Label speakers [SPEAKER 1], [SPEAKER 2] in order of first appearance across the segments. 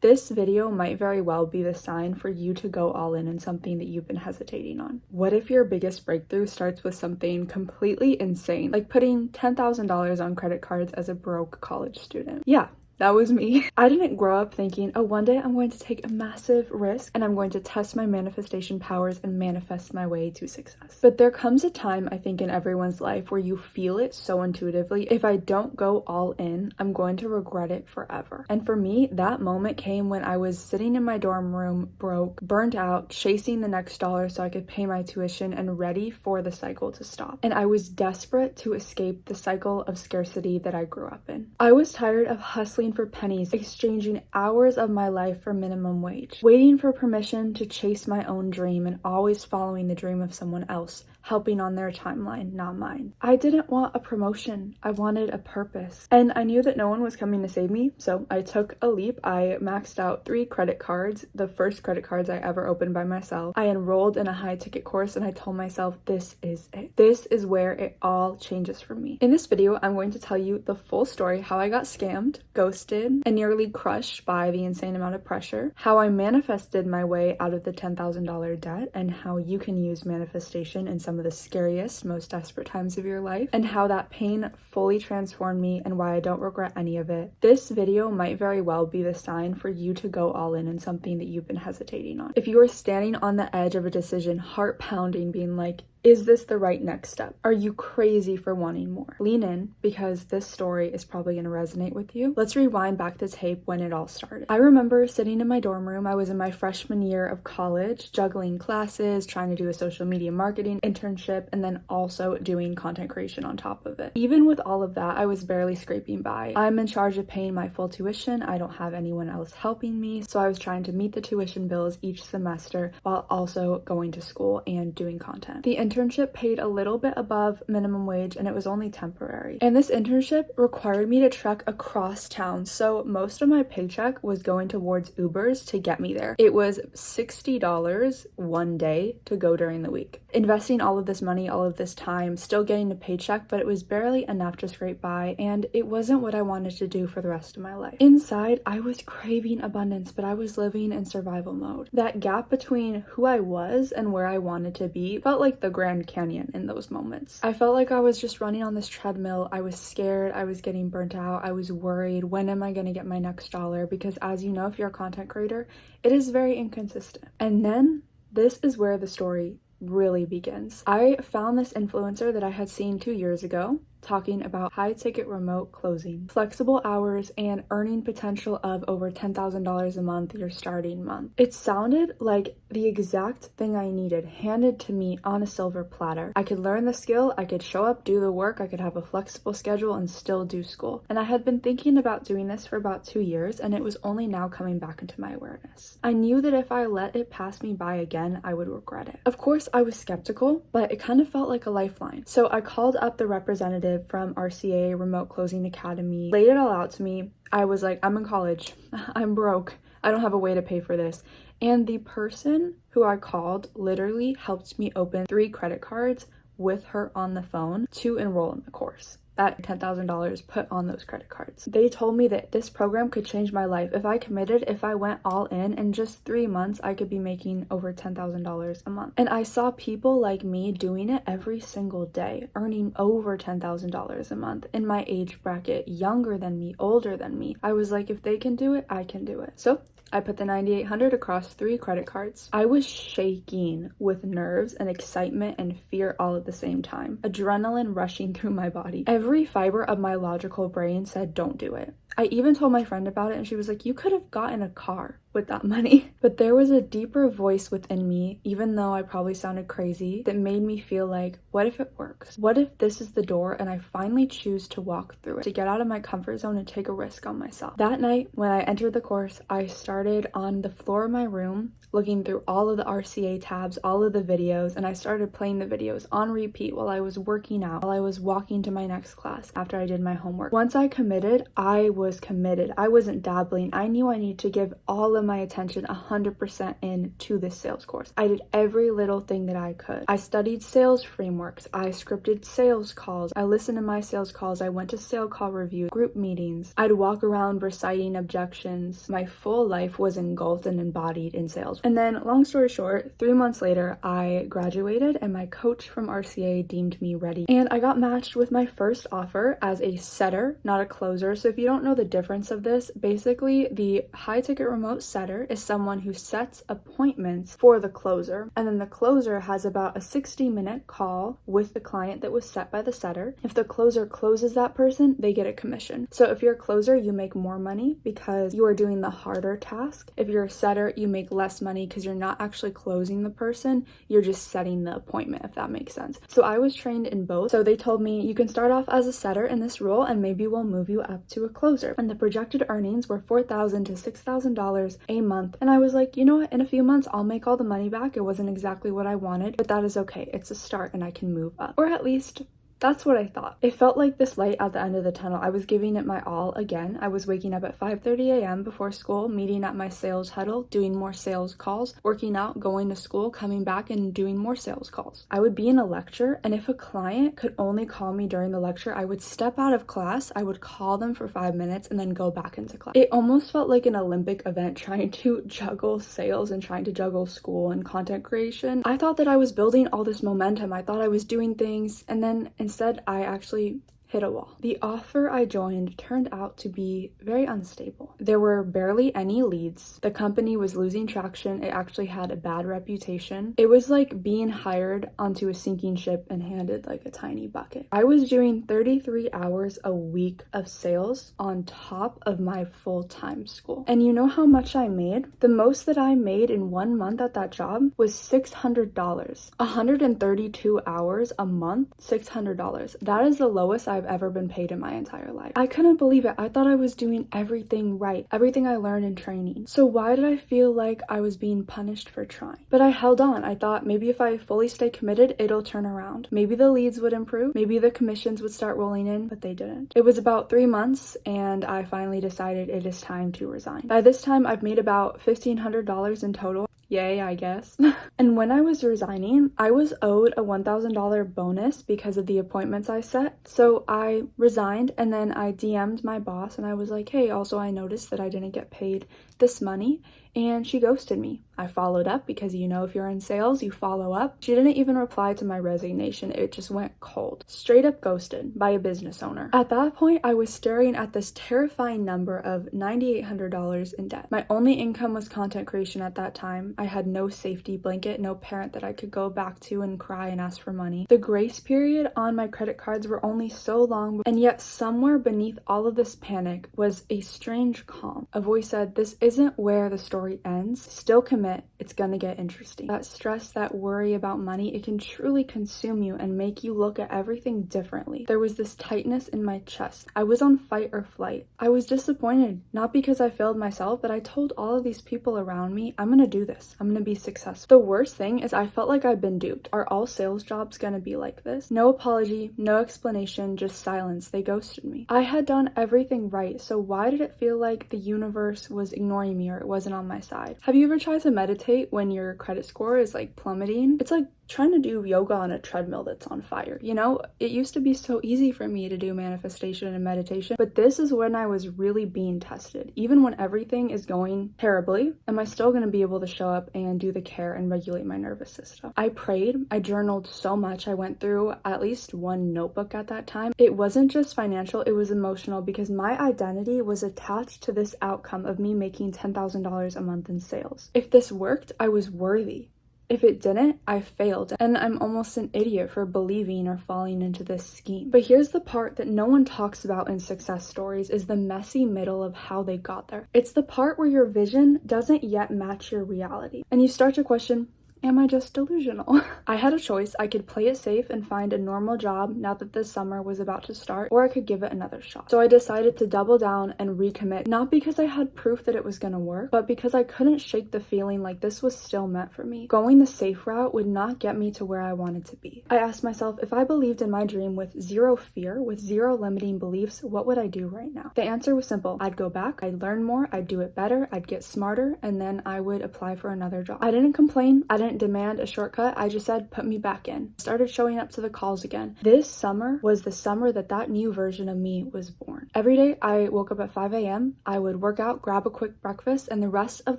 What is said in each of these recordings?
[SPEAKER 1] This video might very well be the sign for you to go all in something that you've been hesitating on. What if your biggest breakthrough starts with something completely insane, like putting $10,000 on credit cards as a broke college student? Yeah. That was me. I didn't grow up thinking, oh, one day I'm going to take a massive risk and I'm going to test my manifestation powers and manifest my way to success. But there comes a time, I think, in everyone's life where you feel it so intuitively. If I don't go all in, I'm going to regret it forever. And for me, that moment came when I was sitting in my dorm room, broke, burnt out, chasing the next dollar so I could pay my tuition and ready for the cycle to stop. And I was desperate to escape the cycle of scarcity that I grew up in. I was tired of hustling for pennies, exchanging hours of my life for minimum wage, waiting for permission to chase my own dream and always following the dream of someone else, helping on their timeline, not mine. I didn't want a promotion. I wanted a purpose. And I knew that no one was coming to save me, so I took a leap. I maxed out 3 credit cards, the first credit cards I ever opened by myself. I enrolled in a high ticket course and I told myself, this is it. This is where it all changes for me. In this video, I'm going to tell you the full story, how I got scammed, ghosted, and nearly crushed by the insane amount of pressure, how I manifested my way out of the $10,000 debt, and how you can use manifestation in some of the scariest, most desperate times of your life, and how that pain fully transformed me and why I don't regret any of it. This video might very well be the sign for you to go all in something that you've been hesitating on. If you are standing on the edge of a decision, heart pounding, being like, is this the right next step? Are you crazy for wanting more? Lean in, because this story is probably going to resonate with you. Let's rewind back the tape when it all started. I remember sitting in my dorm room. I was in my freshman year of college, juggling classes, trying to do a social media marketing internship, and then also doing content creation on top of it. Even with all of that, I was barely scraping by. I'm in charge of paying my full tuition. I don't have anyone else helping me, so I was trying to meet the tuition bills each semester while also going to school and doing content. The internship paid a little bit above minimum wage and it was only temporary. And this internship required me to trek across town, so most of my paycheck was going towards Ubers to get me there. It was $60 one day to go during the week. Investing all of this money, all of this time, still getting a paycheck, but it was barely enough to scrape by, and it wasn't what I wanted to do for the rest of my life. Inside, I was craving abundance, but I was living in survival mode. That gap between who I was and where I wanted to be felt like the Grand Canyon in those moments. I felt like I was just running on this treadmill. I was scared. I was getting burnt out. I was worried. When am I going to get my next dollar? Because as you know, if you're a content creator, it is very inconsistent. And then this is where the story really begins. I found this influencer that I had seen 2 years ago talking about high ticket remote closing, flexible hours, and earning potential of over $10,000 a month your starting month. It sounded like the exact thing I needed handed to me on a silver platter. I could learn the skill, I could show up, do the work, I could have a flexible schedule and still do school. And I had been thinking about doing this for about 2 years, and it was only now coming back into my awareness. I knew that if I let it pass me by again, I would regret it. Of course, I was skeptical, but it kind of felt like a lifeline. So I called up the representative from RCA Remote Closing Academy, laid it all out to me. I was like, I'm in college, I'm broke, I don't have a way to pay for this. And the person who I called literally helped me open 3 credit cards with her on the phone to enroll in the course. That $10,000 put on those credit cards. They told me that this program could change my life. If I committed, if I went all in just 3 months, I could be making over $10,000 a month. And I saw people like me doing it every single day, earning over $10,000 a month in my age bracket, younger than me, older than me. I was like, if they can do it, I can do it. So I put the $9,800 across 3 credit cards. I was shaking with nerves and excitement and fear all at the same time. Adrenaline rushing through my body. Every fiber of my logical brain said, don't do it. I even told my friend about it and she was like, you could have gotten a car with that money. But there was a deeper voice within me, even though I probably sounded crazy, that made me feel like, what if it works? What if this is the door and I finally choose to walk through it, to get out of my comfort zone and take a risk on myself? That night, when I entered the course, I started on the floor of my room, looking through all of the RCA tabs, all of the videos, and I started playing the videos on repeat while I was working out, while I was walking to my next class after I did my homework. Once I committed, I was committed. I wasn't dabbling. I knew I needed to give all of my attention 100% into this sales course. I did every little thing that I could. I studied sales frameworks. I scripted sales calls. I listened to my sales calls. I went to sale call reviews, group meetings. I'd walk around reciting objections. My full life was engulfed and embodied in sales. And then, long story short, 3 months later, I graduated and my coach from RCA deemed me ready. And I got matched with my first offer as a setter, not a closer. So if you don't know the difference of this, basically the high ticket remote setter is someone who sets appointments for the closer. And then the closer has about a 60-minute call with the client that was set by the setter. If the closer closes that person, they get a commission. So if you're a closer, you make more money because you are doing the harder task. If you're a setter, you make less money because you're not actually closing the person, you're just setting the appointment, if that makes sense. So I was trained in both. So they told me you can start off as a setter in this role and maybe we'll move you up to a closer. And the projected earnings were $4,000 to $6,000 a month. And I was like, you know what, in a few months I'll make all the money back. It wasn't exactly what I wanted, but that is okay. It's a start and I can move up. Or at least that's what I thought. It felt like this light at the end of the tunnel. I was giving it my all again. I was waking up at 5:30 a.m. before school, meeting at my sales huddle, doing more sales calls, working out, going to school, coming back and doing more sales calls. I would be in a lecture, and if a client could only call me during the lecture, I would step out of class, I would call them for 5 minutes and then go back into class. It almost felt like an Olympic event trying to juggle sales and trying to juggle school and content creation. I thought that I was building all this momentum. I thought I was doing things, and then instead, I actually hit a wall. The offer I joined turned out to be very unstable. There were barely any leads. The company was losing traction. It actually had a bad reputation. It was like being hired onto a sinking ship and handed like a tiny bucket. I was doing 33 hours a week of sales on top of my full-time school. And you know how much I made? The most that I made in 1 month at that job was $600. 132 hours a month, $600. That is the lowest I've ever been paid in my entire life. I couldn't believe it. I thought I was doing everything right, everything I learned in training. So why did I feel like I was being punished for trying? But I held on. I thought maybe if I fully stay committed, it'll turn around. Maybe the leads would improve. Maybe the commissions would start rolling in, but they didn't. It was about 3 months and I finally decided it is time to resign. By this time, I've made about $1,500 in total. Yay, I guess. And when I was resigning, I was owed a $1,000 bonus because of the appointments I set. So I resigned and then I DM'd my boss and I was like, hey, also I noticed that I didn't get paid this money. And she ghosted me. I followed up because you know if you're in sales, you follow up. She didn't even reply to my resignation. It just went cold. Straight up ghosted by a business owner. At that point, I was staring at this terrifying number of $9,800 in debt. My only income was content creation at that time. I had no safety blanket, no parent that I could go back to and cry and ask for money. The grace period on my credit cards were only so long, and yet somewhere beneath all of this panic was a strange calm. A voice said, this isn't where the story ends. Still commit. It's gonna get interesting. That stress, that worry about money, it can truly consume you and make you look at everything differently. There was this tightness in my chest. I was on fight or flight. I was disappointed, not because I failed myself, but I told all of these people around me, I'm gonna do this. I'm gonna be successful. The worst thing is I felt like I've been duped. Are all sales jobs gonna be like this? No apology, no explanation, just silence. They ghosted me. I had done everything right, so why did it feel like the universe was ignoring me or it wasn't on my side? Have you ever tried to meditate when your credit score is like plummeting? It's like trying to do yoga on a treadmill that's on fire. You know, it used to be so easy for me to do manifestation and meditation, but this is when I was really being tested. Even when everything is going terribly, am I still going to be able to show up and do the care and regulate my nervous system? I prayed. I journaled so much. I went through at least one notebook at that time. It wasn't just financial, it was emotional because my identity was attached to this outcome of me making $10,000 a month in sales. If this worked, I was worthy. If it didn't, I failed, and I'm almost an idiot for believing or falling into this scheme. But here's the part that no one talks about in success stories is the messy middle of how they got there. It's the part where your vision doesn't yet match your reality, and you start to question, Am I just delusional? I had a choice. I could play it safe and find a normal job now that this summer was about to start, or I could give it another shot. So I decided to double down and recommit, not because I had proof that it was gonna work, but because I couldn't shake the feeling like this was still meant for me. Going the safe route would not get me to where I wanted to be. I asked myself, if I believed in my dream with zero fear, with zero limiting beliefs, what would I do right now? The answer was simple. I'd go back, I'd learn more, I'd do it better, I'd get smarter, and then I would apply for another job. I didn't complain, I didn't demand a shortcut, I just said, put me back in. Started showing up to the calls again. This summer was the summer that new version of me was born. Every day I woke up at 5 a.m., I would work out, grab a quick breakfast, and the rest of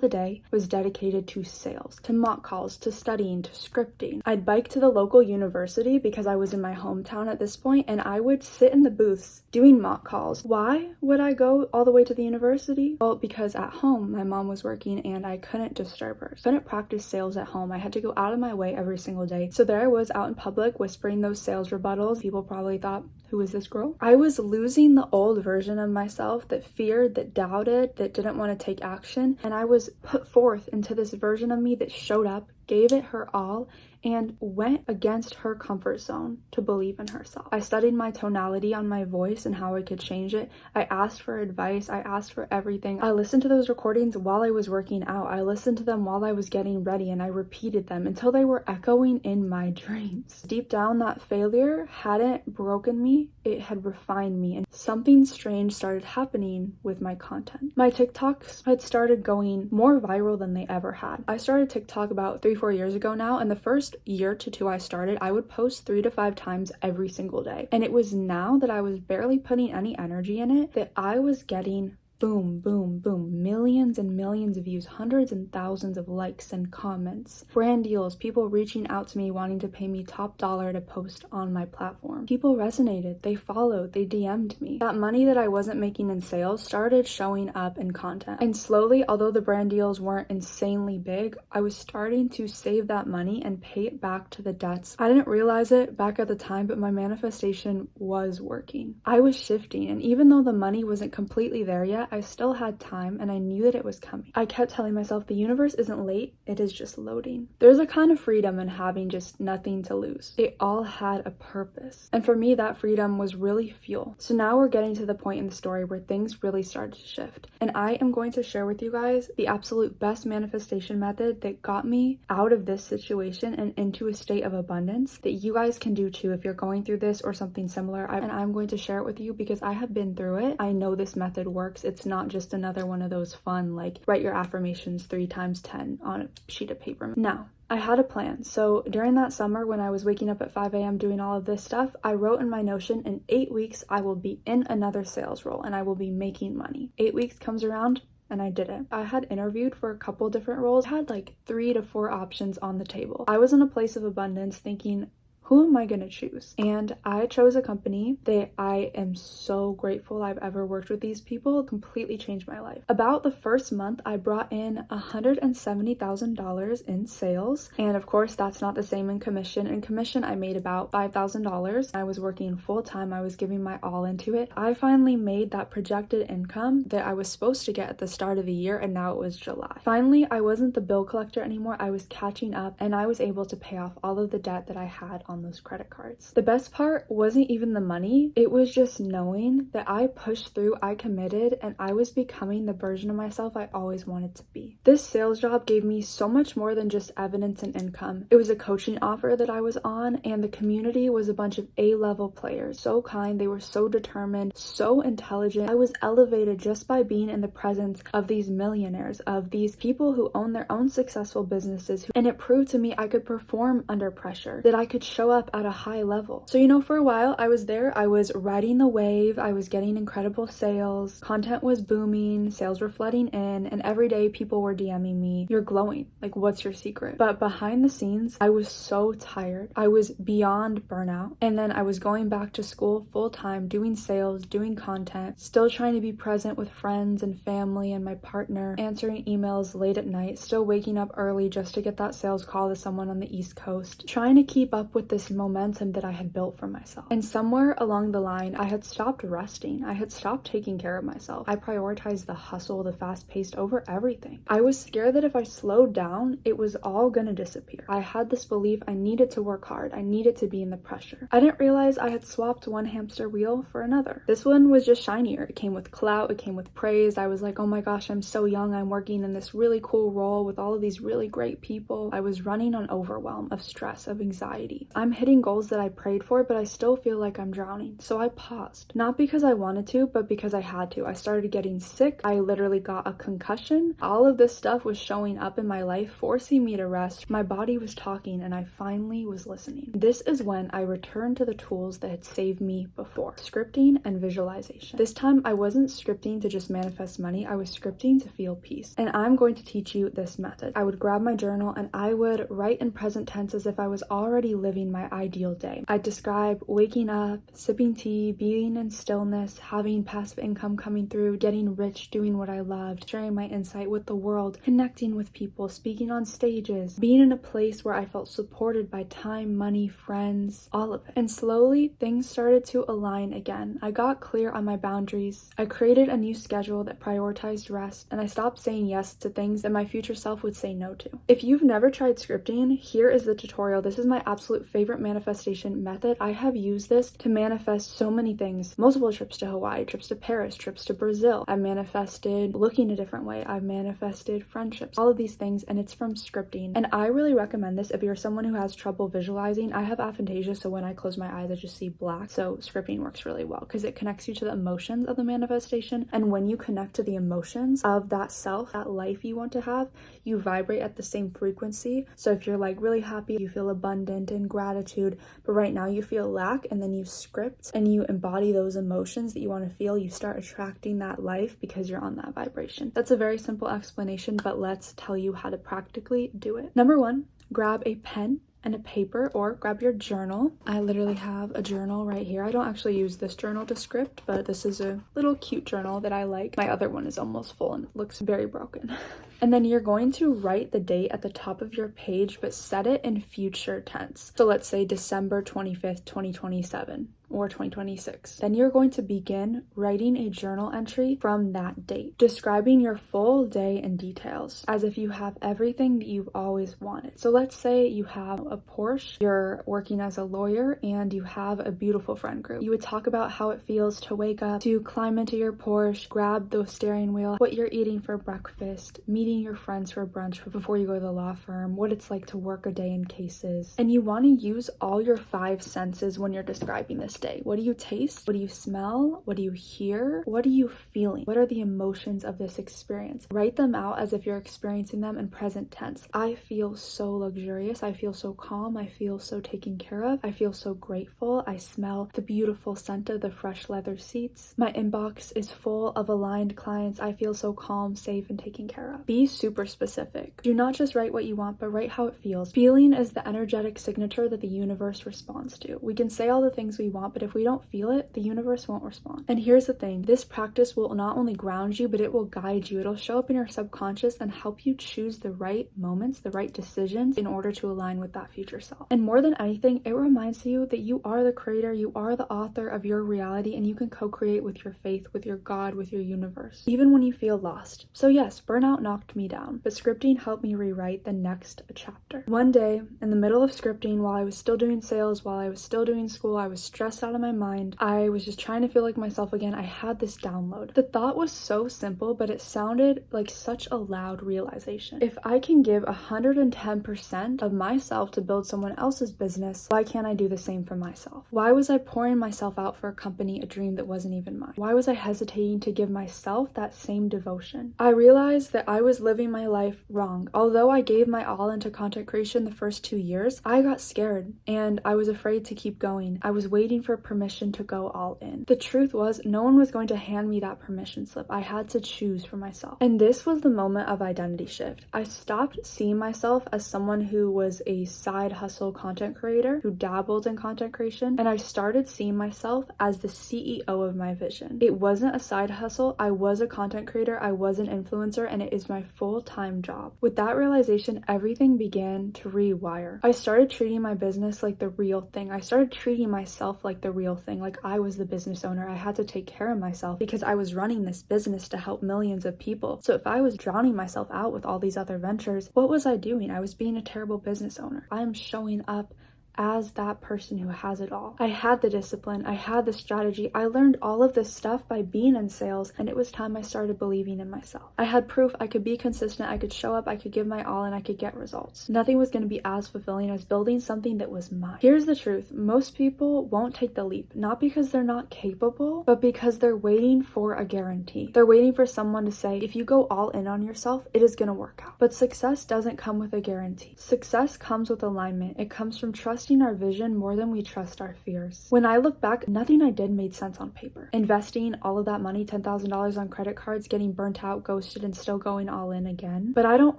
[SPEAKER 1] the day was dedicated to sales, to mock calls, to studying, to scripting. I'd bike to the local university because I was in my hometown at this point, and I would sit in the booths doing mock calls. Why would I go all the way to the university? Well, because at home my mom was working and I couldn't disturb her. Couldn't practice sales at home. I had to go out of my way every single day. So there I was out in public whispering those sales rebuttals. People probably thought, who is this girl? I was losing the old version of myself that feared, that doubted, that didn't want to take action. And I was put forth into this version of me that showed up, gave it her all, and went against her comfort zone to believe in herself. I studied my tonality on my voice and how I could change it. I asked for advice. I asked for everything. I listened to those recordings while I was working out. I listened to them while I was getting ready, and I repeated them until they were echoing in my dreams. Deep down, that failure hadn't broken me. It had refined me, and something strange started happening with my content. My TikToks had started going more viral than they ever had. I started TikTok about 3-4 years ago now, and the first year to two I started, I would post 3 to 5 times every single day. And it was now that I was barely putting any energy in it that I was getting boom, boom, boom, millions and millions of views, hundreds and thousands of likes and comments, brand deals, people reaching out to me wanting to pay me top dollar to post on my platform. People resonated, they followed, they DM'd me. That money that I wasn't making in sales started showing up in content. And slowly, although the brand deals weren't insanely big, I was starting to save that money and pay it back to the debts. I didn't realize it back at the time, but my manifestation was working. I was shifting, and even though the money wasn't completely there yet, I still had time, and I knew that it was coming. I kept telling myself the universe isn't late, it is just loading. There's a kind of freedom in having just nothing to lose. It all had a purpose. And for me, that freedom was really fuel. So now we're getting to the point in the story where things really started to shift. And I am going to share with you guys the absolute best manifestation method that got me out of this situation and into a state of abundance that you guys can do too if you're going through this or something similar. And I'm going to share it with you because I have been through it. I know this method works. It's not just another one of those fun, like, write your affirmations 3 times 10 on a sheet of paper. Now, I had a plan. So during that summer when I was waking up at 5 a.m. doing all of this stuff, I wrote in my Notion, in 8 weeks, I will be in another sales role and I will be making money. 8 weeks comes around and I did it. I had interviewed for a couple different roles, had like 3 to 4 options on the table. I was in a place of abundance thinking, who am I gonna choose? And I chose a company that I am so grateful I've ever worked with. These people completely changed my life. About the first month, I brought in $170,000 in sales. And of course, that's not the same in commission. In commission, I made about $5,000. I was working full time. I was giving my all into it. I finally made that projected income that I was supposed to get at the start of the year, and now it was July. Finally, I wasn't the bill collector anymore. I was catching up, and I was able to pay off all of the debt that I had on those credit cards. The best part wasn't even the money. It was just knowing that I pushed through, I committed, and I was becoming the version of myself I always wanted to be. This sales job gave me so much more than just evidence and income. It was a coaching offer that I was on, and the community was a bunch of A-level players. So kind, they were so determined, so intelligent. I was elevated just by being in the presence of these millionaires, of these people who own their own successful businesses, and it proved to me I could perform under pressure, that I could show up at a high level. So, for a while I was there, I was riding the wave, I was getting incredible sales, content was booming, sales were flooding in, and every day people were DMing me, you're glowing, like, what's your secret? But behind the scenes, I was so tired. I was beyond burnout. And then I was going back to school full time, doing sales, doing content, still trying to be present with friends and family and my partner, answering emails late at night, still waking up early just to get that sales call to someone on the East Coast, trying to keep up with this momentum that I had built for myself. And somewhere along the line, I had stopped resting. I had stopped taking care of myself. I prioritized the hustle, the fast paced over everything. I was scared that if I slowed down, it was all gonna disappear. I had this belief I needed to work hard. I needed to be in the pressure. I didn't realize I had swapped one hamster wheel for another. This one was just shinier. It came with clout. It came with praise. I was like, oh my gosh, I'm so young. I'm working in this really cool role with all of these really great people. I was running on overwhelm of stress, of anxiety. I'm hitting goals that I prayed for, but I still feel like I'm drowning. So I paused. Not because I wanted to, but because I had to. I started getting sick. I literally got a concussion. All of this stuff was showing up in my life, forcing me to rest. My body was talking, and I finally was listening. This is when I returned to the tools that had saved me before: scripting and visualization. This time I wasn't scripting to just manifest money. I was scripting to feel peace. And I'm going to teach you this method. I would grab my journal and I would write in present tense as if I was already living my ideal day. I'd describe waking up, sipping tea, being in stillness, having passive income coming through, getting rich, doing what I loved, sharing my insight with the world, connecting with people, speaking on stages, being in a place where I felt supported by time, money, friends, all of it. And slowly things started to align again. I got clear on my boundaries. I created a new schedule that prioritized rest, and I stopped saying yes to things that my future self would say no to. If you've never tried scripting, here is the tutorial. This is my absolute favorite manifestation method. I have used this to manifest so many things. Multiple trips to Hawaii, trips to Paris, trips to Brazil. I manifested looking a different way. I've manifested friendships, all of these things, and it's from scripting. And I really recommend this if you're someone who has trouble visualizing. I have aphantasia, so when I close my eyes, I just see black. So scripting works really well because it connects you to the emotions of the manifestation. And when you connect to the emotions of that self, that life you want to have, you vibrate at the same frequency. So if you're like really happy, you feel abundant and gratitude, but right now you feel lack, and then you script and you embody those emotions that you want to feel, you start attracting that life because you're on that vibration. That's a very simple explanation, but let's tell you how to practically do it. Number one, grab a pen and a paper, or grab your journal. I literally have a journal right here. I don't actually use this journal to script, but this is a little cute journal that I like. My other one is almost full and it looks very broken. And then you're going to write the date at the top of your page, but set it in future tense. So let's say December 25th, 2027. Or 2026. Then you're going to begin writing a journal entry from that date, describing your full day in details, as if you have everything that you've always wanted. So let's say you have a Porsche, you're working as a lawyer, and you have a beautiful friend group. You would talk about how it feels to wake up, to climb into your Porsche, grab the steering wheel, what you're eating for breakfast, meeting your friends for brunch before you go to the law firm, what it's like to work a day in cases. And you want to use all your 5 senses when you're describing this day. What do you taste? What do you smell? What do you hear? What are you feeling? What are the emotions of this experience? Write them out as if you're experiencing them in present tense. I feel so luxurious. I feel so calm. I feel so taken care of. I feel so grateful. I smell the beautiful scent of the fresh leather seats. My inbox is full of aligned clients. I feel so calm, safe, and taken care of. Be super specific. Do not just write what you want, but write how it feels. Feeling is the energetic signature that the universe responds to. We can say all the things we want, but if we don't feel it, the universe won't respond. And here's the thing, this practice will not only ground you, but it will guide you. It'll show up in your subconscious and help you choose the right moments, the right decisions in order to align with that future self. And more than anything, it reminds you that you are the creator, you are the author of your reality, and you can co-create with your faith, with your God, with your universe, even when you feel lost. So yes, burnout knocked me down, but scripting helped me rewrite the next chapter. One day, in the middle of scripting, while I was still doing sales, while I was still doing school, I was stressed out of my mind. I was just trying to feel like myself again. I had this download. The thought was so simple, but it sounded like such a loud realization. If I can give 110% of myself to build someone else's business, why can't I do the same for myself? Why was I pouring myself out for a company, a dream that wasn't even mine? Why was I hesitating to give myself that same devotion? I realized that I was living my life wrong. Although I gave my all into content creation the first 2 years, I got scared and I was afraid to keep going. I was waiting for permission to go all in. The truth was, no one was going to hand me that permission slip. I had to choose for myself. And this was the moment of identity shift. I stopped seeing myself as someone who was a side hustle content creator who dabbled in content creation, and I started seeing myself as the CEO of my vision. It wasn't a side hustle. I was a content creator, I was an influencer, and it is my full-time job. With that realization, everything began to rewire. I started treating my business like the real thing. I started treating myself like the real thing, like I was the business owner. I had to take care of myself because I was running this business to help millions of people. So if I was drowning myself out with all these other ventures, what was I doing? I was being a terrible business owner. I am showing up as that person who has it all. I had the discipline, I had the strategy, I learned all of this stuff by being in sales, and it was time I started believing in myself. I had proof I could be consistent, I could show up, I could give my all, and I could get results. Nothing was going to be as fulfilling as building something that was mine. Here's the truth, most people won't take the leap, not because they're not capable, but because they're waiting for a guarantee. They're waiting for someone to say, if you go all in on yourself, it is going to work out. But success doesn't come with a guarantee. Success comes with alignment. It comes from trusting our vision more than we trust our fears. When I look back, nothing I did made sense on paper. Investing all of that money, $10,000 on credit cards, getting burnt out, ghosted, and still going all in again. But I don't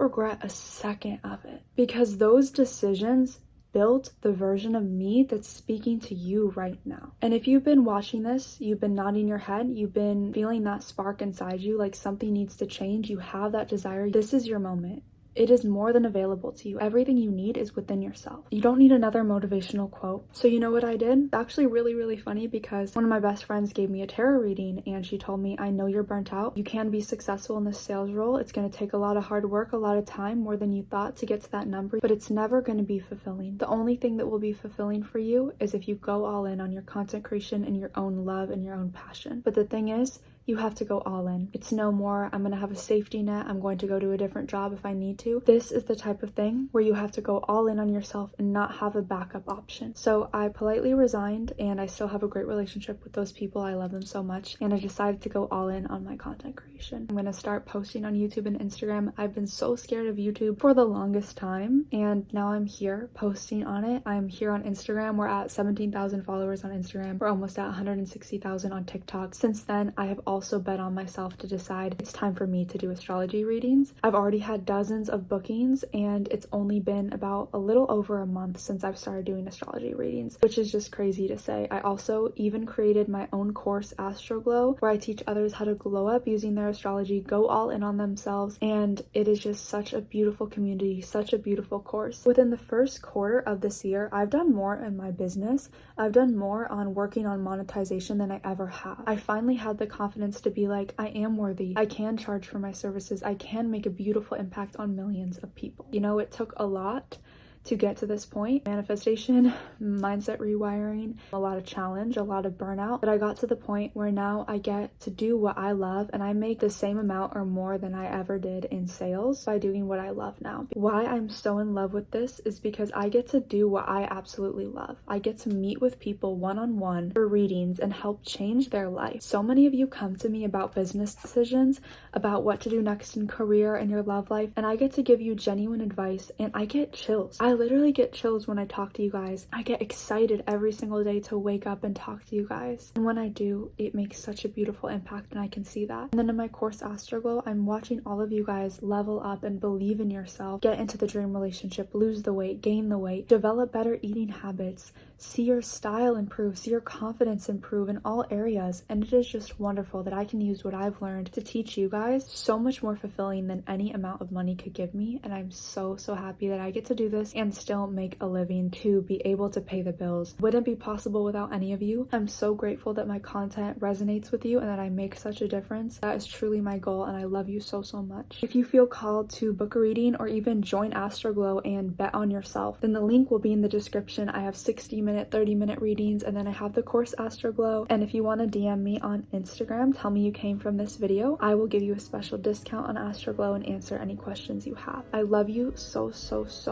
[SPEAKER 1] regret a second of it because those decisions built the version of me that's speaking to you right now. And if you've been watching this, you've been nodding your head, you've been feeling that spark inside you, like something needs to change, you have that desire, this is your moment. It is more than available to you. Everything you need is within yourself. You don't need another motivational quote. So you know what I did? It's actually really funny because one of my best friends gave me a tarot reading and she told me, I know you're burnt out. You can be successful in this sales role. It's going to take a lot of hard work, a lot of time, more than you thought to get to that number, but it's never going to be fulfilling. The only thing that will be fulfilling for you is if you go all in on your content creation and your own love and your own passion. But the thing is, you have to go all in. It's no more, I'm gonna have a safety net, I'm going to go to a different job if I need to. This is the type of thing where you have to go all in on yourself and not have a backup option. So I politely resigned and I still have a great relationship with those people. I love them so much. And I decided to go all in on my content creation. I'm gonna start posting on YouTube and Instagram. I've been so scared of YouTube for the longest time. And now I'm here posting on it. I'm here on Instagram. We're at 17,000 followers on Instagram. We're almost at 160,000 on TikTok. Since then, I have also bet on myself to decide it's time for me to do astrology readings. I've already had dozens of bookings and it's only been about a little over a month since I've started doing astrology readings, which is just crazy to say. I also even created my own course, Astroglow, where I teach others how to glow up using their astrology, go all in on themselves, and it is just such a beautiful community, such a beautiful course. Within the first quarter of this year, I've done more in my business. I've done more on working on monetization than I ever have. I finally had the confidence to be like, I am worthy. I can charge for my services. I can make a beautiful impact on millions of people. You know, it took a lot to get to this point. Manifestation, mindset rewiring, a lot of challenge, a lot of burnout, but I got to the point where now I get to do what I love and I make the same amount or more than I ever did in sales by doing what I love now. Why I'm so in love with this is because I get to do what I absolutely love. I get to meet with people one-on-one for readings and help change their life. So many of you come to me about business decisions, about what to do next in career and your love life, and I get to give you genuine advice and I get chills. I literally get chills when I talk to you guys. I get excited every single day to wake up and talk to you guys. And when I do, it makes such a beautiful impact and I can see that. And then in my course Astroglow, I'm watching all of you guys level up and believe in yourself, get into the dream relationship, lose the weight, gain the weight, develop better eating habits, see your style improve, see your confidence improve in all areas. And it is just wonderful that I can use what I've learned to teach you guys. So much more fulfilling than any amount of money could give me. And I'm so happy that I get to do this and still make a living to be able to pay the bills. Wouldn't be possible without any of you. I'm so grateful that my content resonates with you and that I make such a difference. That is truly my goal and I love you so much. If you feel called to book a reading or even join Astroglow and bet on yourself, then the link will be in the description. I have 60-minute, 30-minute readings and then I have the course Astroglow. And if you want to DM me on Instagram, tell me you came from this video, I will give you a special discount on Astroglow and answer any questions you have. I love you so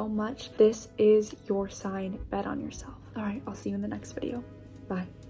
[SPEAKER 1] much. This is your sign. Bet on yourself. All right, I'll see you in the next video. Bye.